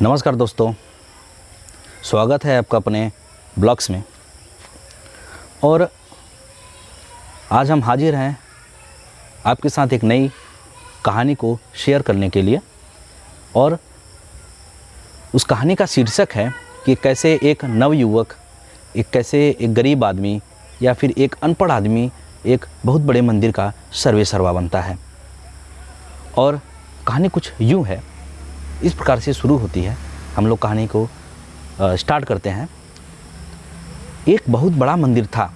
नमस्कार दोस्तों, स्वागत है आपका अपने ब्लॉग्स में। और आज हम हाजिर हैं आपके साथ एक नई कहानी को शेयर करने के लिए। और उस कहानी का शीर्षक है कि कैसे एक नवयुवक, कैसे एक गरीब आदमी या फिर एक अनपढ़ आदमी एक बहुत बड़े मंदिर का सर्वे सर्वा बनता है। और कहानी कुछ यूँ है, इस प्रकार से शुरू होती है। हम लोग कहानी को स्टार्ट करते हैं। एक बहुत बड़ा मंदिर था,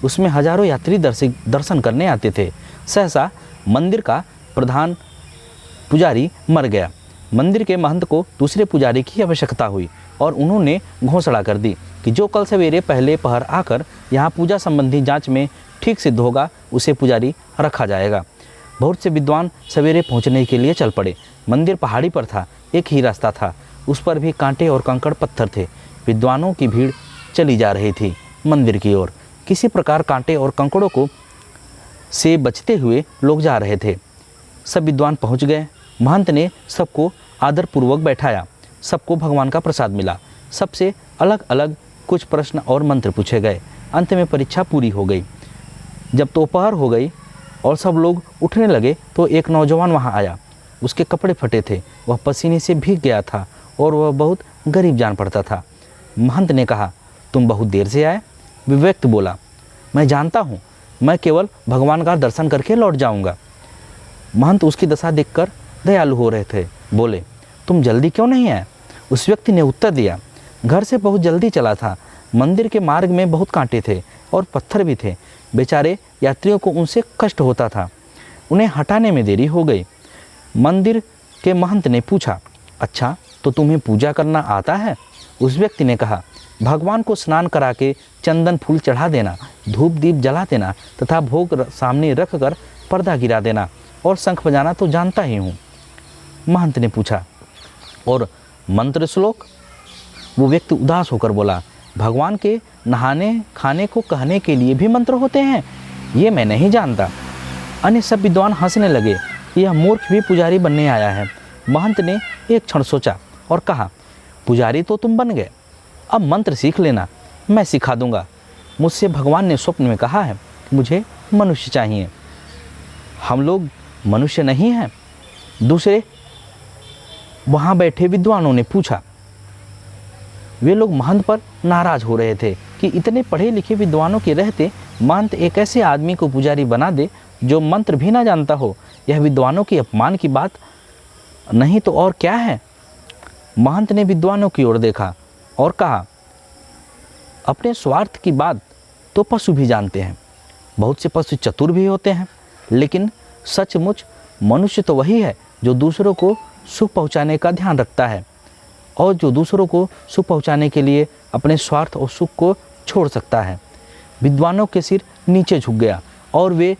उसमें हजारों यात्री दर्शन करने आते थे। सहसा मंदिर का प्रधान पुजारी मर गया। मंदिर के महंत को दूसरे पुजारी की आवश्यकता हुई और उन्होंने घोषणा कर दी कि जो कल सवेरे पहले पहर आकर यहाँ पूजा संबंधी जांच में ठीक सिद्ध होगा, उसे पुजारी रखा जाएगा। बहुत से विद्वान सवेरे पहुँचने के लिए चल पड़े। मंदिर पहाड़ी पर था, एक ही रास्ता था, उस पर भी कांटे और कंकड़ पत्थर थे। विद्वानों की भीड़ चली जा रही थी मंदिर की ओर। किसी प्रकार कांटे और कंकड़ों को से बचते हुए लोग जा रहे थे। सब विद्वान पहुंच गए। महंत ने सबको आदरपूर्वक बैठाया। सबको भगवान का प्रसाद मिला। सबसे अलग अलग कुछ प्रश्न और मंत्र पूछे गए। अंत में परीक्षा पूरी हो गई। जब दोपहर हो गई और सब लोग उठने लगे तो एक नौजवान वहां आया। उसके कपड़े फटे थे, वह पसीने से भीग गया था और वह बहुत गरीब जान पड़ता था। महंत ने कहा, तुम बहुत देर से आए? विवेक बोला, मैं जानता हूँ, मैं केवल भगवान का दर्शन करके लौट जाऊँगा। महंत उसकी दशा देखकर दयालु हो रहे थे। बोले, तुम जल्दी क्यों नहीं आए? उस व्यक्ति ने उत्तर दिया, घर से बहुत जल्दी चला था। मंदिर के मार्ग में बहुत कांटे थे और पत्थर भी थे। बेचारे यात्रियों को उनसे कष्ट होता था, उन्हें हटाने में देरी हो गई। मंदिर के महंत ने पूछा, अच्छा तो तुम्हें पूजा करना आता है? उस व्यक्ति ने कहा, भगवान को स्नान करा के चंदन फूल चढ़ा देना, धूप दीप जला देना तथा भोग सामने रख कर पर्दा गिरा देना और शंख बजाना तो जानता ही हूँ। महंत ने पूछा, और मंत्र श्लोक? वो व्यक्ति उदास होकर बोला, भगवान के नहाने खाने को कहने के लिए भी मंत्र होते हैं, ये मैं नहीं जानता। अन्य सब विद्वान हंसने लगे। यह मूर्ख भी पुजारी बनने आया है। महंत ने एक क्षण सोचा और कहा, पुजारी तो तुम बन गए, अब मंत्र सीख लेना, मैं सिखा दूंगा। मुझसे भगवान ने स्वप्न में कहा है, मुझे मनुष्य चाहिए। हम लोग मनुष्य नहीं हैं? दूसरे वहाँ बैठे विद्वानों ने पूछा। वे लोग महंत पर नाराज हो रहे थे कि इतने पढ़े लिखे विद्वानों के रहते महंत एक ऐसे आदमी को पुजारी बना दे जो मंत्र भी ना जानता हो। यह विद्वानों की अपमान की बात नहीं तो और क्या है? महंत ने विद्वानों की ओर देखा और कहा, अपने स्वार्थ की बात तो पशु भी जानते हैं। बहुत से पशु चतुर भी होते हैं, लेकिन सचमुच मनुष्य तो वही है जो दूसरों को सुख पहुंचाने का ध्यान रखता है और जो दूसरों को सुख पहुंचाने के लिए अपने स्वार्थ और सुख को छोड़ सकता है। विद्वानों के सिर नीचे झुक गया और वे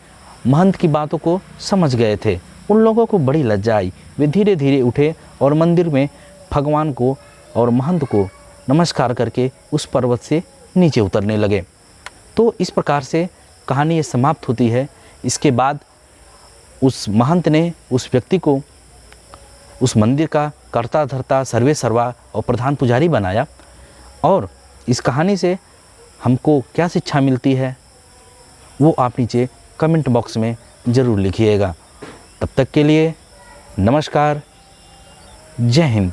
महंत की बातों को समझ गए थे। उन लोगों को बड़ी लज्जा आई। वे धीरे धीरे उठे और मंदिर में भगवान को और महंत को नमस्कार करके उस पर्वत से नीचे उतरने लगे। तो इस प्रकार से कहानी ये समाप्त होती है। इसके बाद उस महंत ने उस व्यक्ति को उस मंदिर का कर्ता धर्ता सर्वे सर्वा और प्रधान पुजारी बनाया। और इस कहानी से हमको क्या शिक्षा मिलती है वो आप नीचे कमेंट बॉक्स में ज़रूर लिखिएगा। तब तक के लिए नमस्कार, जय हिंद।